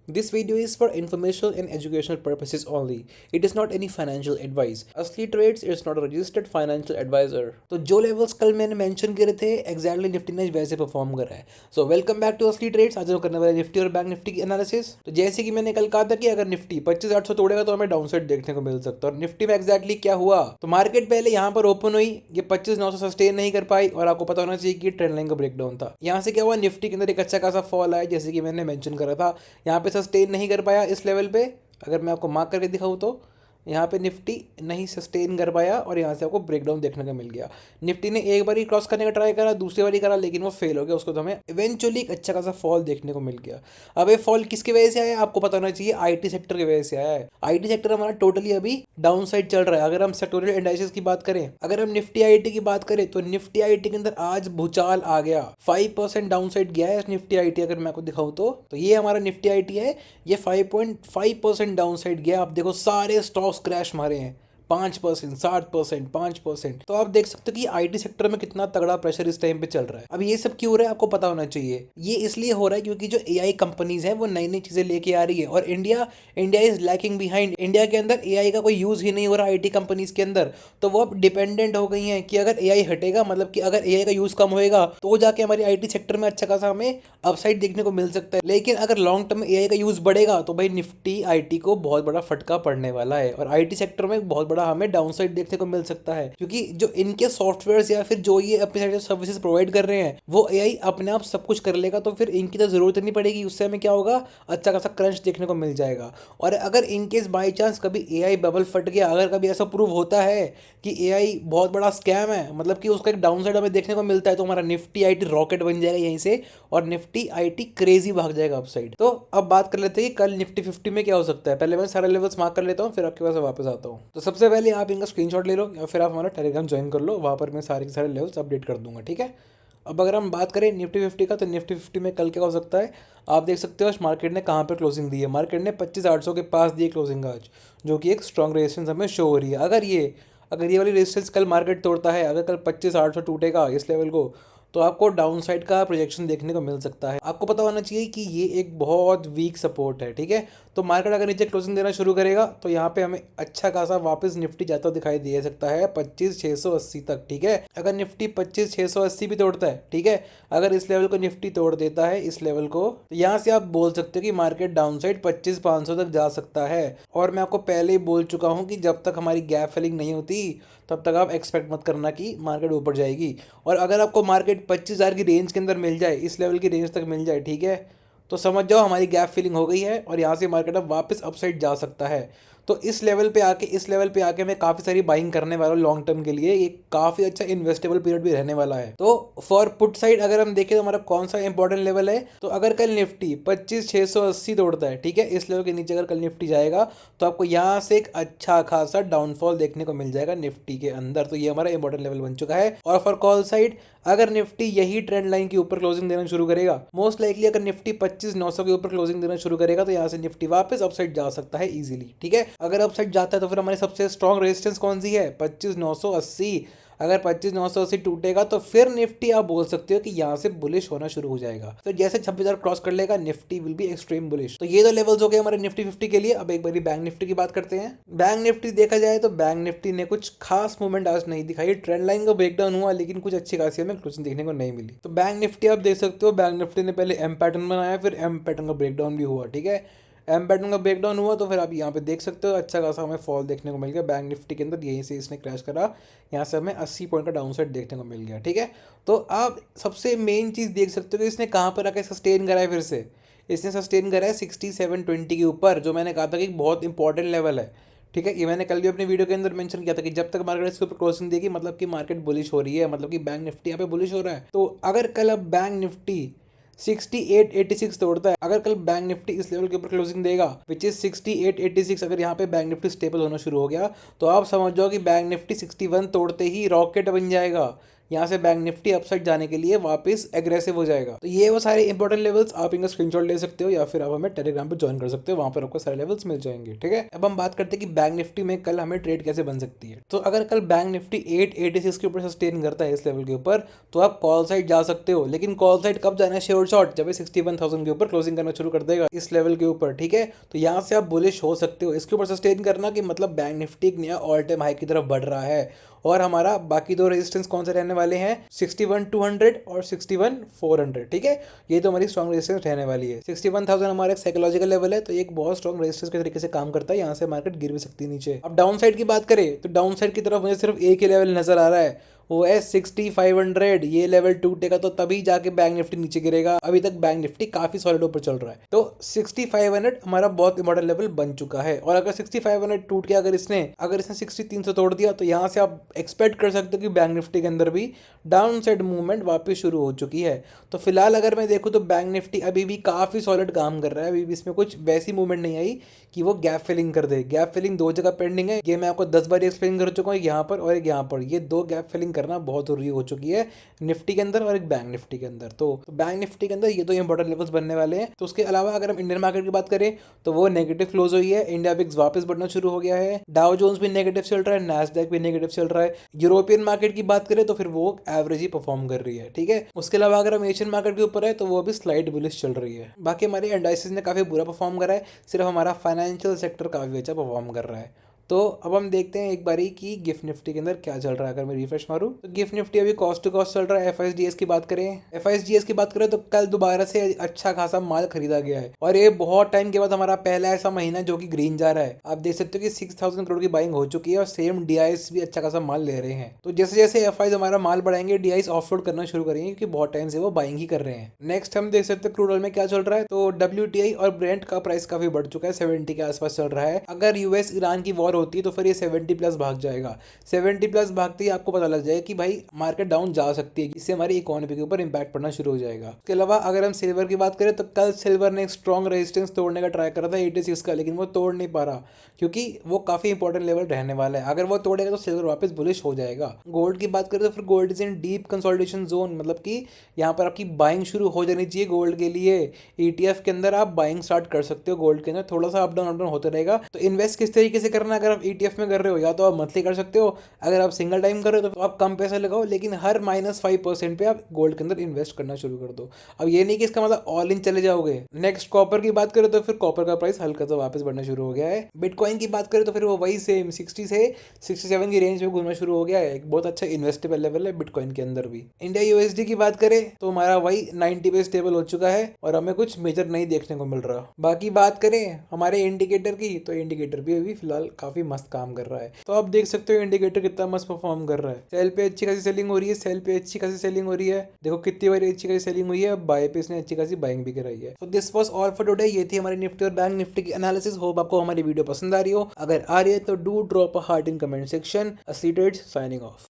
This video is for informational and educational purposes only. It is not any financial advice. Asli trades is not registered financial advisor. तो जो levels कल मैंने mention करे थे exactly Nifty ने वैसे perform करा है। सो वेलकम बैक टू असली ट्रेड्स। आज हम करने वाले निफ्टी और बैंक निफ्टी की एनालिसिस। तो जैसे कि मैंने कल कहा था कि अगर निफ्टी 25,800 तोड़ेगा तो हमें डाउनसाइड देखने को मिल सकता है। और निफ्टी में एग्जैक्टली क्या हुआ, तो मार्केट पहले यहाँ पर ओपन हुई, ये 25,900 सस्टेन नहीं कर पाई और आपको पता होना चाहिए कि ट्रेंड लाइन का ब्रेकडाउन था। यहाँ से क्या हुआ, निफ्टी के अंदर एक अच्छा खासा फॉल आया जैसे कि मैंने मेंशन करा था। यहाँ पे सस्टेन नहीं कर पाया इस लेवल पे। अगर मैं आपको मार्क करके दिखाऊँ तो यहाँ पे निफ्टी नहीं सस्टेन कर पाया और यहाँ से आपको ब्रेकडाउन देखने को मिल गया। निफ्टी ने एक बार ही क्रॉस करने का ट्राई करा, दूसरी बार ही करा, लेकिन वो फेल हो गया। उसको तो हमें इवेंचुअली एक अच्छा खासा फॉल देखने को मिल गया। अब ये फॉल किसकी वजह से आया आपको पता होना चाहिए, आईटी सेक्टर की वजह से आया है। आईटी सेक्टर हमारा टोटली अभी डाउन साइड चल रहा है। अगर हम सेक्टोरियल इंडाइसेस की बात करें, अगर हम निफ्टी आईटी की बात करें तो निफ्टी आईटी के अंदर आज भूचाल आ गया। 5% डाउन साइड गया है निफ्टी आईटी। अगर मैं आपको दिखाऊं तो ये हमारा निफ्टी आईटी है, ये 5.5% डाउन साइड गया। आप देखो सारे स्टॉक्स क्रैश मारे हैं, 5%, 60%, 5%। तो आप देख सकते हो कि आईटी सेक्टर में कितना तगड़ा प्रेशर इस टाइम पे चल रहा है। अब ये सब क्यों हो रहा है आपको पता होना चाहिए। ये इसलिए हो रहा है क्योंकि जो एआई कंपनीज हैं वो नई नई चीजें लेके आ रही है और India India is lacking behind. India के अंदर एआई का कोई यूज ही नहीं हो रहा आईटी कंपनीज के अंदर। तो वो अब डिपेंडेंट हो गई हैं कि अगर एआई हटेगा, मतलब कि अगर एआई का यूज कम होएगा तो जाके हमारी आईटी सेक्टर में अच्छा खासा हमें अपसाइड देखने को मिल सकता है। लेकिन अगर लॉन्ग टर्म में एआई का यूज बढ़ेगा तो भाई निफ्टी आईटी को बहुत बड़ा फटका पड़ने वाला है और आईटी सेक्टर में बहुत बड़ा हमें डाउनसाइड देखने को मिल सकता है। क्योंकि जो इनके सॉफ्टवेयर या फिर जो ये अपने साइड से सर्विसेज प्रोवाइड कर रहे हैं वो एआई अपने आप सब कुछ कर लेगा, तो फिर इनकी तो जरूरत नहीं पड़ेगी। उससे हमें क्या होगा, अच्छा खासा क्रंच देखने को मिल जाएगा। और अगर इनकेस बाई चांस कभी एआई बबल फट गया, अगर कभी ऐसा प्रूव होता है कि एआई बहुत बड़ा स्कैम है, मतलब कि उसका एक डाउनसाइड हमें देखने को मिलता है, तो हमारा निफ्टी आईटी रॉकेट बन जाएगा यहीं से और निफ्टी आईटी क्रेजी भाग जाएगा अपसाइड। तो अब बात कर लेते हैं कि कल निफ्टी 50 में क्या हो सकता है। पहले मैं सारे लेवल्स मार्क कर लेता हूँ, फिर आपके पास वापस आता हूँ। तो सबसे पहले आप इनका स्क्रीनशॉट ले लो या फिर आप हमारा टेलीग्राम ज्वाइन कर लो, वहाँ पर मैं सारे के सारे लेवल्स अपडेट कर दूंगा, ठीक है। अब अगर हम बात करें निफ्टी 50 का, तो निफ्टी 50 में कल क्या हो सकता है आप देख सकते हो। मार्केट ने कहाँ पर क्लोजिंग दी है, मार्केट ने 25,800 के पास दी क्लोजिंग आज, जो कि एक स्ट्रॉन्ग रेजिस्टेंस हमें शो हो रही है। अगर ये वाली रेजिस्टेंस कल मार्केट तोड़ता है, अगर कल 25,800 टूटेगा इस लेवल को, तो आपको डाउन साइड का प्रोजेक्शन देखने को मिल सकता है। आपको पता होना चाहिए कि ये एक बहुत वीक सपोर्ट है, ठीक है। तो मार्केट अगर नीचे क्लोजिंग देना शुरू करेगा तो यहाँ पे हमें अच्छा खासा वापस निफ्टी जाता दिखाई दे सकता है 25,680 तक, ठीक है। अगर निफ्टी 25,680 भी तोड़ता है, ठीक है, अगर इस लेवल को निफ्टी तोड़ देता है इस लेवल को, तो यहाँ से आप बोल सकते हो कि मार्केट डाउन साइड 25,500 तक जा सकता है। और मैं आपको पहले ही बोल चुका हूँ कि जब तक हमारी गैप फिलिंग नहीं होती तब तक आप एक्सपेक्ट मत करना कि मार्केट ऊपर जाएगी। और अगर आपको मार्केट 25,000 की रेंज के अंदर मिल जाए, इस लेवल की रेंज तक मिल जाए, ठीक है, तो समझ जाओ हमारी गैप फिलिंग हो गई है और यहाँ से मार्केट अब वापस अपसाइड जा सकता है। तो इस लेवल पे आके मैं काफ़ी सारी बाइंग करने वाला हूँ लॉन्ग टर्म के लिए। ये काफ़ी अच्छा इन्वेस्टेबल पीरियड भी रहने वाला है। तो फॉर पुट साइड अगर हम देखें तो हमारा कौन सा इंपॉर्टेंट लेवल है, तो अगर कल निफ्टी 25,680 तोड़ता है, ठीक है, इस लेवल के नीचे अगर कल निफ्टी जाएगा तो आपको यहाँ से एक अच्छा खासा डाउनफॉल देखने को मिल जाएगा निफ्टी के अंदर। तो ये हमारा इंपॉर्टेंट लेवल बन चुका है। और फॉर कॉल साइड अगर निफ्टी यही ट्रेंड लाइन के ऊपर क्लोजिंग देना शुरू करेगा, मोस्ट लाइकली अगर निफ्टी 25,900 के ऊपर क्लोजिंग देना शुरू करेगा, तो यहाँ से निफ्टी वापस अपसाइड जा सकता है इजीली, ठीक है। अगर अपसाइड जाता है तो फिर हमारी सबसे स्ट्रॉन्ग रेजिस्टेंस कौन सी है, 25,980। अगर 25,980 टूटेगा तो फिर निफ्टी आप बोल सकते हो कि यहाँ से बुलिश होना शुरू हो जाएगा। तो जैसे 26,000 क्रॉस कर लेगा Nifty will be extreme bullish. तो ये दो लेवल्स हो गए हमारे निफ्टी 50 के लिए। अब एक बारी बैंक निफ्टी की बात करते हैं। बैंक निफ्टी देखा जाए तो बैंक निफ्टी ने कुछ खास मूवमेंट आज नहीं दिखाई। ट्रेंड लाइन का ब्रेकडाउन हुआ लेकिन कुछ अच्छी खासी हमें क्लोजिंग देखने को नहीं मिली। तो बैंक निफ्टी आप देख सकते हो, बैंक निफ्टी ने पहले एम पैटर्न बनाया, फिर एम पैटर्न का ब्रेकडाउन भी हुआ, ठीक है। एम पैटर्न का ब्रेकडाउन हुआ तो फिर आप यहाँ पे देख सकते हो अच्छा खासा हमें फॉल देखने को मिल गया बैंक निफ्टी के अंदर। यहीं से इसने क्रैश करा, यहाँ से हमें 80 पॉइंट का डाउन साइड देखने को मिल गया, ठीक है। तो आप सबसे मेन चीज़ देख सकते हो कि इसने कहाँ पर आकर सस्टेन करा है। फिर से इसने सस्टेन करा है 6720 के ऊपर, जो मैंने कहा था कि बहुत इंपॉर्टेंट लेवल है, ठीक है। ये मैंने कल भी अपनी वीडियो के अंदर मेंशन किया था कि जब तक मार्केट इसके ऊपर क्लोजिंग देगी मतलब कि मार्केट बुलिश हो रही है, मतलब कि बैंक निफ्टी यहाँ पे बुलिश हो रहा है। तो अगर कल अब बैंक निफ्टी 6886 तोड़ता है, अगर कल बैंक निफ्टी इस लेवल के ऊपर क्लोजिंग देगा विच इज 6886, अगर यहाँ पे बैंक निफ्टी स्टेबल होना शुरू हो गया तो आप समझ जाओ कि बैंक निफ्टी 61 तोड़ते ही रॉकेट बन जाएगा, यहाँ से बैंक निफ्टी अपसाइड जाने के लिए वापस एग्रेसिव हो जाएगा। तो ये वो सारे इंपॉर्टेंट लेवल्स, आप इनका स्क्रीनशॉट ले सकते हो या फिर आप हमें टेलीग्राम पे ज्वाइन कर सकते हो, वहां पर आपको सारे लेवल्स मिल जाएंगे। ठीक है, अब हम बात करते हैं कि बैंक निफ्टी में कल हमें ट्रेड कैसे बन सकती है। तो अगर कल बैंक निफ्टी 886 के ऊपर सस्टेन करता है इस लेवल के ऊपर, तो आप कॉल साइड जा सकते हो। लेकिन कॉल साइड कब जाना है श्योर शॉट, जब 61,000 के ऊपर क्लोजिंग करना शुरू कर देगा इस लेवल के ऊपर। ठीक है, तो यहाँ से आप बुलिश हो सकते हो। इसके ऊपर सस्टेन करना कि मतलब बैंक निफ्टी एक नया ऑल टाइम हाई की तरफ बढ़ रहा है। और हमारा बाकी दो रेजिस्टेंस कौन से रहने वाले हैं, 61,200 और 61,400। ठीक है, ये तो हमारी स्ट्रॉन्ग रेजिस्टेंस रहने वाली है। 61,000 हमारा एक साइकोलॉजिकल लेवल है, तो एक बहुत स्ट्रॉन्ग रेजिस्टेंस के तरीके से काम करता है। यहाँ से मार्केट गिर भी सकती है नीचे। अब डाउन साइड की बात करें तो डाउन साइड की तरफ मुझे सिर्फ एक ही लेवल नजर आ रहा है, वो है 6500। ये लेवल टूटेगा तो तभी जाके बैंक निफ्टी नीचे गिरेगा। अभी तक बैंक निफ्टी काफी सॉलिड ऊपर चल रहा है, तो 6500 हमारा बहुत इंपॉर्टेंट लेवल बन चुका है। और अगर 6500 टूट के अगर इसने 6300 तोड़ दिया, तो यहाँ से आप एक्सपेक्ट कर सकते हो कि बैंक निफ्टी के अंदर भी डाउन साइड मूवमेंट वापस शुरू हो चुकी है। तो फिलहाल अगर मैं देखूँ तो बैंक निफ्टी अभी भी काफी सॉलिड काम कर रहा है। अभी भी इसमें कुछ वैसी मूवमेंट नहीं आई कि वो गैप फिलिंग कर दे। गैप फिलिंग दो जगह पेंडिंग है, ये मैं आपको 10 बार एक्सप्लेन कर चुका हूँ, यहाँ पर और एक यहाँ पर। ये दो गैप फिलिंग करना बहुत जरूरी हो चुकी है निफ्टी के अंदर और एक बैंक निफ्टी के अंदर। तो बैंक निफ्टी के अंदर ये दो इंपॉर्टेंट लेवल्स बनने वाले हैं। तो उसके अलावा अगर हम इंडियन मार्केट की बात करें तो वो नेगेटिव क्लोज हुई है। इंडिया विक्स वापस बढ़ना शुरू हो गया है। डाउ जोन्स भी नेगेटिव चल रहा है, नैस्डैक भी नेगेटिव चल रहा है। यूरोपियन मार्केट की बात करें तो फिर वो एवरेज ही परफॉर्म कर रही है। ठीक है, उसके अलावा अगर हम एशियन मार्केट के ऊपर है तो वो भी स्लाइड बुलिश चल रही है। बाकी हमारे इंडाइसेस ने काफी बुरा परफॉर्म करा है, सिर्फ हमारा फाइनेंशियल सेक्टर काफी अच्छा परफॉर्म कर रहा है। तो अब हम देखते हैं एक बारी कि गिफ्ट निफ्टी के अंदर क्या चल रहा है। अगर मैं रिफ्रेश मारूं तो गिफ्ट निफ्टी अभी कॉस्ट टू कॉस्ट चल रहा है। एफआईएसडीएस की बात करें, एफआईएसडीएस की बात करें तो कल दोबारा से अच्छा खासा माल खरीदा गया है और ये बहुत टाइम के बाद हमारा पहला ऐसा महीना जो कि ग्रीन जा रहा है। आप देख सकते हो कि 6,000 करोड़ की बाइंग हो चुकी है और सेम डीआईएस भी अच्छा खासा माल ले रहे हैं। तो जैसे जैसे एफआईज हमारा माल बढ़ाएंगे, डीआईएस ऑफलोड करना शुरू करेंगे क्योंकि बहुत टाइम से वो बाइंग ही कर रहे हैं। नेक्स्ट हम देख सकते हैं क्रूड ऑयल में क्या चल रहा है। तो डब्ल्यूटीआई और ब्रेंट का प्राइस काफी बढ़ चुका है, 70 के आसपास चल रहा है। अगर यूएस ईरान की वॉर होती है तो फिर ये 70 प्लस भाग जाएगा। 70 प्लस भागते ही आपको पता लग जाएगा कि भाई मार्केट डाउन जा सकती है, इससे हमारी इकोनॉमी के ऊपर इंपैक्ट पड़ना शुरू हो जाएगा। इसके अलावा अगर हम सिल्वर की बात करें तो कल सिल्वर ने एक स्ट्रॉन्ग रेजिस्टेंस तोड़ने का ट्राई करा था 86 का, लेकिन वो तोड़ नहीं पा रहा क्योंकि वो काफी इंपॉर्टेंट लेवल रहने वाला है। अगर वो तोड़ेगा तो सिल्वर वापस बुलिश हो जाएगा। गोल्ड की बात करें तो फिर gold is in deep consolidation zone, मतलब कि यहाँ पर आपकी बाइंग शुरू हो जानी चाहिए गोल्ड के लिए। ईटीएफ के अंदर आप बाइंग स्टार्ट कर सकते हो गोल्ड के अंदर, थोड़ा सा अप डाउन होता रहेगा। तो इन्वेस्ट किस तरीके से करना है, अगर आप ईटीएफ में कर रहे हो या तो आप मंथली कर सकते हो, अगर आप सिंगल टाइम कर रहे हो तो आप कम पैसा लगाओ, लेकिन हर -5% पे आप गोल्ड के अंदर इन्वेस्ट करना शुरू कर दो। अब ये नहीं कि इसका मतलब ऑल इन चले जाओगे। नेक्स्ट कॉपर की बात करें तो फिर कॉपर का प्राइस हल्का सा वापस बढ़ना शुरू हो गया है। बिटकॉइन की बात करें तो फिर वो वही सेम 60 से 67 की रेंज में घूमना शुरू हो गया है। एक बहुत अच्छा इन्वेस्टेबल लेवल है बिटकॉइन के अंदर भी। इंडिया यूएसडी की बात करें तो हमारा वही 90 पे स्टेबल हो चुका है और हमें कुछ मेजर नहीं देखने को मिल रहा। बाकी बात करें हमारे इंडिकेटर की तो इंडिकेटर भी अभी फिलहाल काफी मस्त काम कर रहा है। तो आप देख सकते हो इंडिकेटर कितना मस्त परफॉर्म कर रहा है। सेल पे अच्छी खासी सेलिंग हो रही है, सेल पे अच्छी खासी सेलिंग हो रही है। देखो कितनी बार अच्छी खासी सेलिंग हुई है, बाय पे इसने अच्छी खासी बाइंग भी कराई है। तो this was all for today. ये थी हमारी निफ्टी और बैंक निफ्टी की एनालिसिस। होप आपको हमारी वीडियो पसंद आ रही हो। अगर आ रही है तो do drop a heart in comment section. असली ट्रेड्स साइनिंग ऑफ।